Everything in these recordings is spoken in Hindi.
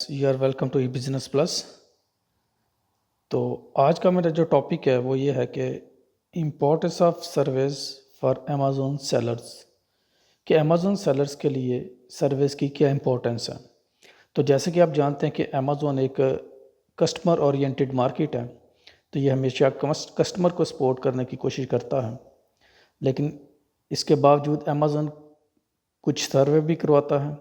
You are welcome to E business plus. तो आज का मेरा जो टॉपिक है वो ये है कि importance of service for Amazon sellers, कि अमेज़ोन सेलर्स के लिए सर्विस की क्या इम्पोर्टेंस है। तो जैसे कि आप जानते हैं कि अमेज़ोन एक कस्टमर ओरिएंटेड मार्केट है, तो ये हमेशा कस्टमर को सपोर्ट करने की कोशिश करता है। लेकिन इसके बावजूद अमेज़ोन कुछ सर्वे भी करवाता है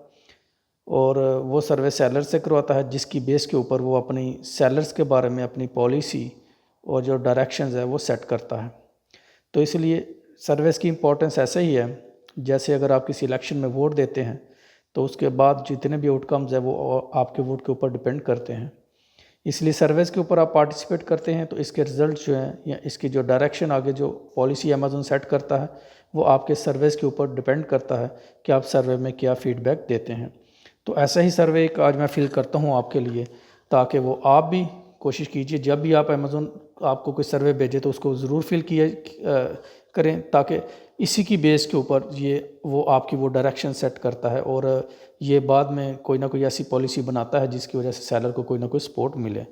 और वो सर्वे सेलर से करवाता है, जिसकी बेस के ऊपर वो अपनी सेलर्स के बारे में अपनी पॉलिसी और जो डायरेक्शंस है वो सेट करता है। तो इसलिए सर्विस की इम्पोर्टेंस ऐसे ही है, जैसे अगर आप किसी इलेक्शन में वोट देते हैं तो उसके बाद जितने भी आउटकम्स है वो आपके वोट के ऊपर डिपेंड करते हैं। इसलिए सर्विस के ऊपर आप पार्टिसिपेट करते हैं तो इसके रिज़ल्ट जो हैं या इसकी जो डायरेक्शन आगे जो पॉलिसी अमेज़न सेट करता है वो आपके सर्विस के ऊपर डिपेंड करता है कि आप सर्वे में क्या फीडबैक देते हैं। तो ऐसा ही सर्वे एक आज मैं फिल करता हूँ आपके लिए, ताकि वो आप भी कोशिश कीजिए जब भी आप अमेज़ोन आपको कोई सर्वे भेजे तो उसको ज़रूर फिल करें, ताकि इसी की बेस के ऊपर ये वो आपकी वो डायरेक्शन सेट करता है और ये बाद में कोई ना कोई ऐसी पॉलिसी बनाता है जिसकी वजह से सेलर को कोई ना कोई सपोर्ट मिले।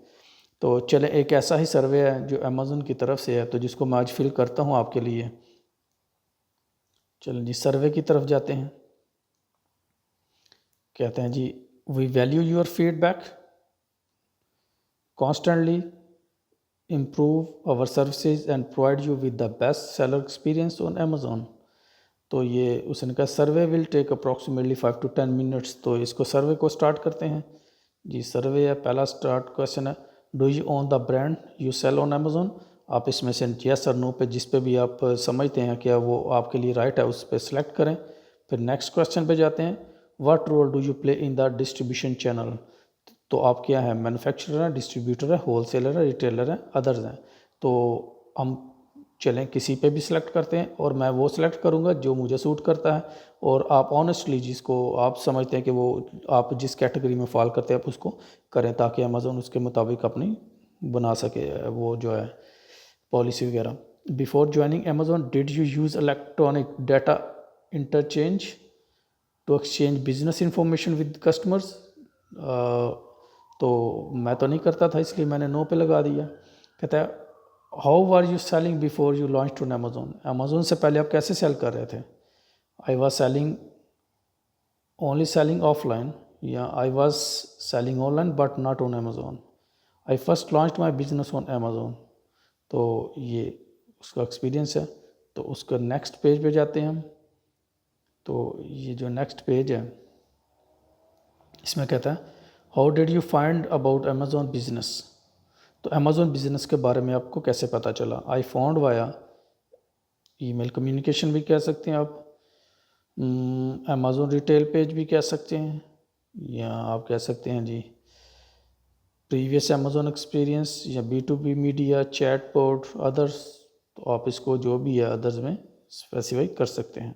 तो चले एक ऐसा ही सर्वे है जो अमेज़ोन की तरफ से है, तो जिसको मैं आज फिल करता हूँ आपके लिए। चलें जी, सर्वे की तरफ जाते हैं। कहते हैं जी, we value your feedback, constantly improve our services and provide you with the best seller experience on Amazon। तो ये उसने कहा survey will take approximately 5 to 10 minutes. तो इसको सर्वे को स्टार्ट करते हैं जी। सर्वे है, पहला स्टार्ट क्वेश्चन है, do you own the brand you sell on Amazon. आप इसमें से यस और नो पे जिस पे भी आप समझते हैं कि वो आपके लिए राइट है उस पर सेलेक्ट करें। फिर नेक्स्ट क्वेश्चन पे जाते हैं, what role do you play in the distribution channel. तो आप क्या है, मैन्युफैक्चरर है, डिस्ट्रीब्यूटर है, होलसेलर है, रिटेलर है, अदर्स हैं। तो हम चलें किसी पे भी सिलेक्ट करते हैं और मैं वो सिलेक्ट करूँगा जो मुझे सूट करता है। और आप ऑनेस्टली जिसको आप समझते हैं कि वो आप जिस कैटेगरी में फॉल करते हैं आप उसको करें, ताकि अमेज़ोन उसके मुताबिक अपनी बना सके वो जो है पॉलिसी वगैरह। Before joining Amazon did you use electronic data interchange to exchange business information with customers. तो मैं तो नहीं करता था, इसलिए मैंने नो पे लगा दिया। कहता है, how were you selling before you launch to Amazon. Amazon से पहले आप कैसे सेल कर रहे थे। I was selling only selling offline, या I was selling online but not on Amazon. I first launch my business on Amazon. तो ये उसका एक्सपीरियंस है। तो उसका नेक्स्ट पेज पे जाते हैं हम। तो ये जो नेक्स्ट पेज है इसमें कहता है, how did you find about Amazon business. तो अमेज़ोन बिजनेस के बारे में आपको कैसे पता चला। I found via email communication भी कह सकते हैं आप, अमेज़ोन रिटेल पेज भी कह सकते हैं, या आप कह सकते हैं जी प्रीवियस अमेज़ोन एक्सपीरियंस, या B2B मीडिया, चैटबॉट, अदर्स। तो आप इसको जो भी है अदर्स में स्पेसिफाई कर सकते हैं।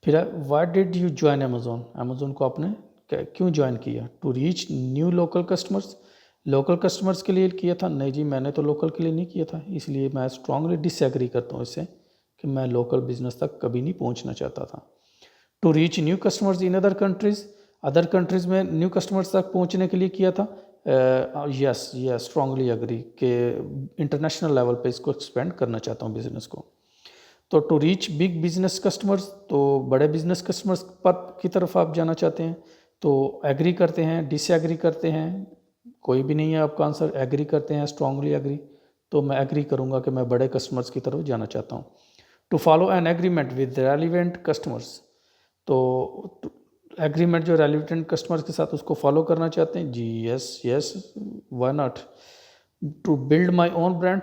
फिर है, why did you join Amazon. Amazon को आपने क्यों ज्वाइन किया। To reach new local customers. Local customers के लिए किया था। नहीं जी, मैंने तो लोकल के लिए नहीं किया था, इसलिए मैं स्ट्रांगली डिसएग्री करता हूँ इससे कि मैं लोकल बिजनेस तक कभी नहीं पहुँचना चाहता था। To reach new customers in other countries. Other countries में न्यू कस्टमर्स तक पहुँचने के लिए किया था। यस यस, स्ट्रांगली एग्री कि इंटरनेशनल लेवल पे इसको एक्सपेंड करना चाहता हूँ बिज़नेस को। तो to reach big business customers, तो बड़े बिजनेस कस्टमर्स पर की तरफ आप जाना चाहते हैं। तो एग्री करते हैं, डिसएग्री करते हैं, कोई भी नहीं है आपका आंसर। एग्री करते हैं, स्ट्रांगली एग्री। तो मैं एग्री करूंगा कि मैं बड़े कस्टमर्स की तरफ जाना चाहता हूँ। To follow an agreement with relevant customers. तो एग्रीमेंट जो रेलिवेंट कस्टमर्स के साथ उसको फॉलो करना चाहते हैं जी। Yes yes, why not. To build my own brand,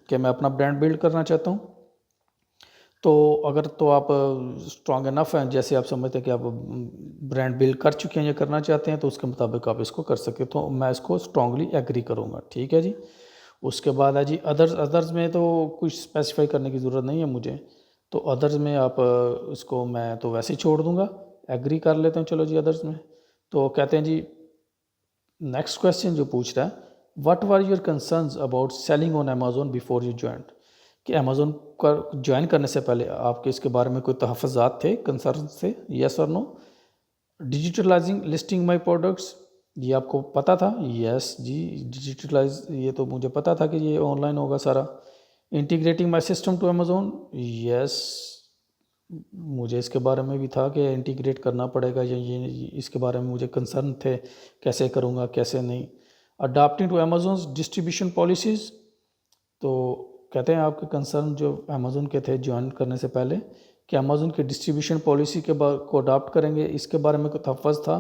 कि मैं अपना ब्रांड बिल्ड करना चाहता हूँ। तो अगर तो आप स्ट्रॉन्ग इनफ हैं, जैसे आप समझते हैं कि आप ब्रांड बिल्ड कर चुके हैं या करना चाहते हैं, तो उसके मुताबिक आप इसको कर सकते हैं। तो मैं इसको स्ट्रांगली एग्री करूँगा, ठीक है जी। उसके बाद है जी अदर्स। अदर्स में तो कुछ स्पेसिफाई करने की ज़रूरत नहीं है मुझे। तो अदर्स में आप इसको मैं तो वैसे ही छोड़ दूँगा, एग्री कर लेते हैं। चलो जी अदर्स में। तो कहते हैं जी नेक्स्ट क्वेश्चन जो पूछ रहा है, what were your concerns about selling on Amazon before you join. कि अमेज़ोन का ज्वाइन करने से पहले आपके इसके बारे में कोई तहफ़्फ़ुज़ात थे, कंसर्न थे, येस और no. Digitalizing listing my products, ये आपको पता था? यस जी, डिजिटलाइज, ये तो मुझे पता था कि ये ऑनलाइन होगा सारा। Integrating my system to Amazon, yes, मुझे इसके बारे में भी था कि इंटीग्रेट करना पड़ेगा, ये इसके बारे में मुझे कंसर्न थे, कैसे करूँगा कैसे नहीं। Adapting to Amazon distribution policies, तो कहते हैं आपके कंसर्न जो अमेज़ोन के थे ज्वाइन करने से पहले कि अमेज़ोन की डिस्ट्रीब्यूशन पॉलिसी के को अडाप्ट करेंगे, इसके बारे में कोई तहफ़्फ़ुज़ था?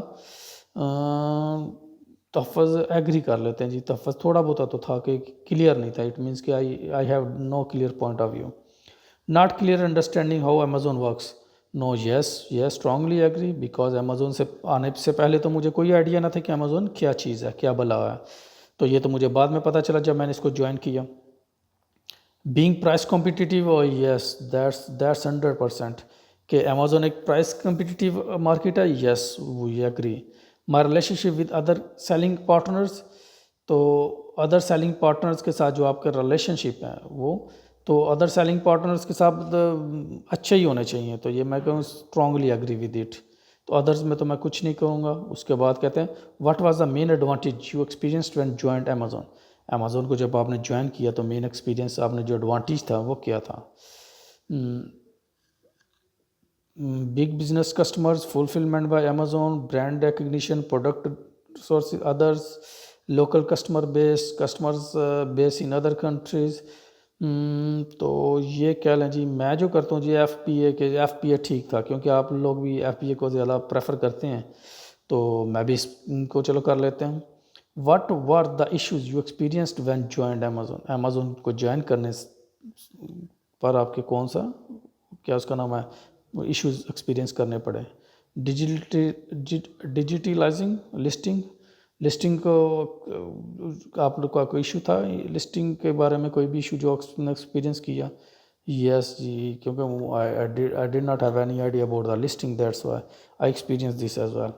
तहफ़्फ़ुज़ एग्री कर लेते हैं जी, तहफ़्फ़ुज़ थोड़ा बहुत तो था कि क्लियर नहीं था। इट मीन्स कि I have no clear point of view, not clear understanding how Amazon works. No, yes yes, strongly agree, because Amazon से आने से पहले तो मुझे कोई आइडिया ना था कि अमेज़ोन क्या चीज़ है, क्या भला है। तो ये तो मुझे बाद में पता चला जब मैंने इसको ज्वाइन किया। बीइंग प्राइस कॉम्पिटिटिव, और यस, दैट्स 100% कि अमेजोन एक प्राइस कॉम्पिटिटिव मार्केट है, yes we agree. My relationship with other selling partners, तो अदर सेलिंग पार्टनर्स के साथ जो आपके रिलेशनशिप है वो, तो अदर सेलिंग पार्टनर्स के साथ अच्छे ही होने चाहिए, तो ये मैं कहूँ स्ट्रांगली एग्री विद इट। तो अदर्स में तो मैं कुछ नहीं कहूँगा। उसके बाद कहते हैं what was the main advantage you experienced when joined Amazon. Amazon को जब आपने ज्वाइन किया तो मेन एक्सपीरियंस आपने जो एडवांटेज था वो क्या था? Big business customers, fulfilment bye Amazon, brand recognition, product source others, local customers base in other countries. तो ये कह लें जी, मैं जो करता हूँ जी एफ पी ए ठीक था, क्योंकि आप लोग भी एफ पी ए को ज़्यादा प्रेफर करते हैं, तो मैं भी इसको चलो कर लेते हैं। What were the issues you experienced when joined Amazon. Amazon को ज्वाइन करने पर आपके कौन सा, क्या उसका नाम है, इश्यूज एक्सपीरियंस करने पड़े? डिजिटलाइजिंग लिस्टिंग, लिस्टिंग को आप लोग का कोई इशू था लिस्टिंग के बारे में, कोई भी इशू जो एक्सपीरियंस किया? यस जी, क्योंकि I did not have any idea about the listing, that's why I experience this as well.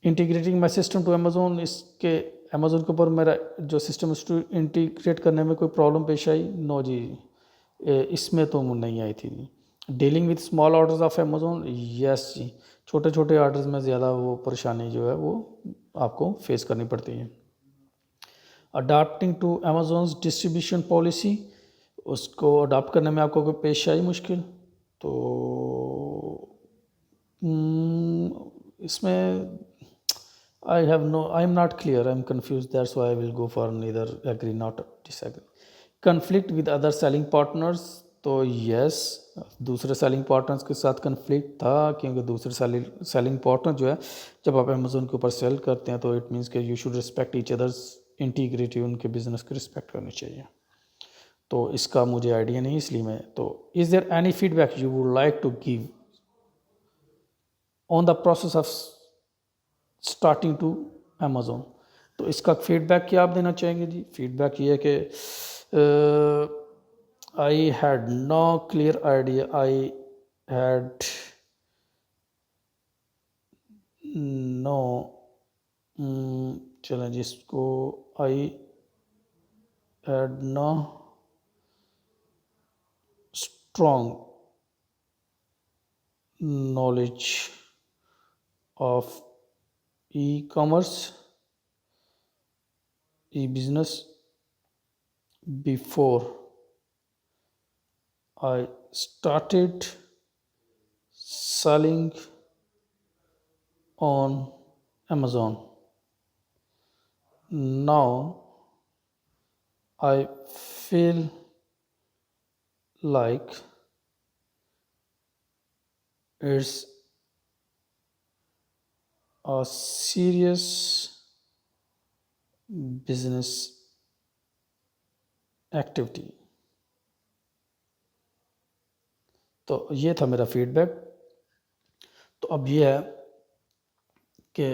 Integrating my system to Amazon, इसके अमेजोन के ऊपर मेरा जो सिस्टम उसको इंटीग्रेट करने में कोई प्रॉब्लम पेश आई? नो जी, इसमें तो नहीं आई थी। Dealing with small orders of Amazon, yes जी, छोटे छोटे ऑर्डर्स में ज़्यादा वो परेशानी जो है वो आपको फेस करनी पड़ती है। अडाप्टिंग टू अमेजोन्स डिस्ट्रीब्यूशन पॉलिसी, उसको अडाप्ट करने में आपको कोई पेश आई मुश्किल? तो इसमें I am not clear, I am confused, that's why I will go for neither agree not disagree. Conflict with other selling partners, तो yes, दूसरे सेलिंग पार्टनर्स के साथ कन्फ्लिक्ट था, क्योंकि दूसरे सेलिंग पार्टनर जो है जब आप अमेजोन के ऊपर सेल करते हैं तो इट मीन्स कि you should respect each others integrity, उनके बिजनेस की रिस्पेक्ट करनी चाहिए। तो इसका मुझे आइडिया नहीं, इसलिए मैं, तो is there any feedback you would like to give on the process of starting to Amazon? तो इसका फीडबैक क्या आप देना चाहेंगे जी? फीडबैक ये है कि I had no clear idea, I had no, चलें जिसको I had no strong knowledge of e-commerce, e-business before I started selling on Amazon. Now I feel like it's a serious business activity. तो ये था मेरा फीडबैक। तो अब ये है कि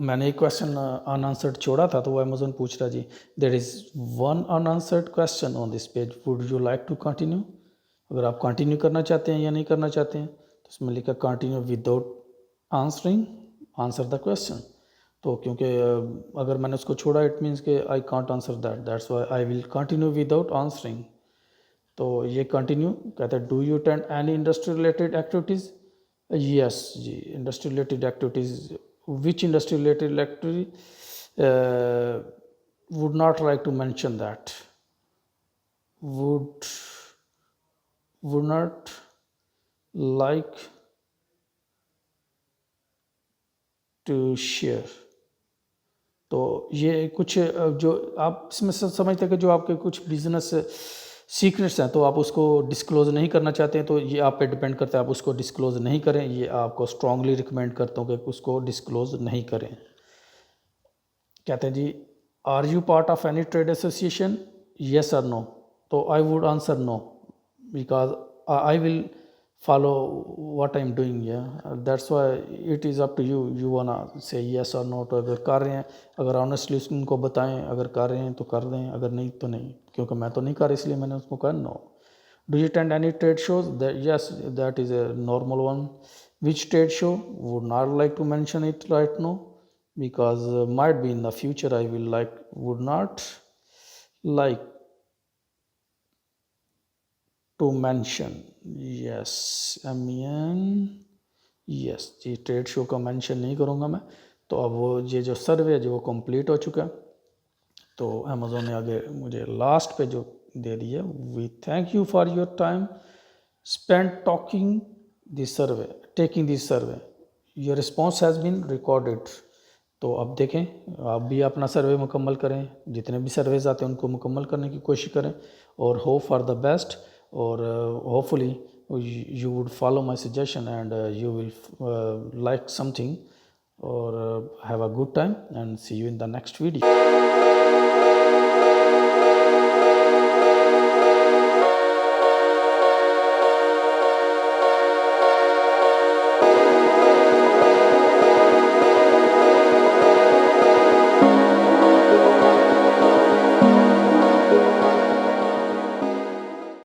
मैंने एक क्वेश्चन अनआंसर्ड छोड़ा था, तो वो अमेजोन पूछ रहा जी, there is one unanswered question on this page, would you like to continue? अगर आप कंटिन्यू करना चाहते हैं या नहीं करना चाहते हैं, तो इसमें लिखा continue without answering, answer the question. तो क्योंकि अगर मैंने उसको छोड़ा इट मीन्स कि I can't answer that's why I will continue without answering. तो ये कंटिन्यू कहते हैं do you attend any industry related activities? Yes जी, industry related activities which industry related electric would not like to mention that, would not like to share. तो ये कुछ जो आप इसमें समझते हैं कि जो आपके कुछ बिजनेस सीक्रेट्स हैं तो आप उसको डिस्क्लोज़ नहीं करना चाहते हैं, तो ये आप पे डिपेंड करता है, आप उसको डिस्क्लोज़ नहीं करें। ये आपको स्ट्रांगली रिकमेंड करता हूँ कि उसको डिस्क्लोज़ नहीं करें। कहते हैं जी, are you part of any trade association, yes और नो? तो I would answer no, because I will follow what I'm doing, yeah, that's why it is up to you, you wanna say yes or no। तो अगर कर रहे हैं, अगर ऑनेस्टली उनको बताएं, अगर कर रहे हैं तो कर दें, अगर नहीं तो नहीं, क्योंकि मैं तो नहीं कर इसलिए मैंने उसको कहा no. Do you attend any trade shows? Yes, that is a normal one. Which trade show? Would not like to mention it right no, because might be in the future I will would not like to mention। yes, MEN, yes ji, trade show का मेंशन नहीं करूँगा मैं। तो अब वो ये जो सर्वे है जो वो कंप्लीट हो चुका है, तो अमेज़ोन ने आगे मुझे लास्ट पे जो दे दिया, we thank you for your time spend talking this survey, taking this survey, your response has been recorded. तो अब देखें, आप भी अपना सर्वे मुकम्मल करें, जितने भी सर्वेज आते हैं उनको मुकम्मल करने की कोशिश करें, और होप फॉर द बेस्ट, और hopefully you would follow my suggestion and you will like something, or have a good time, and see you in the next video।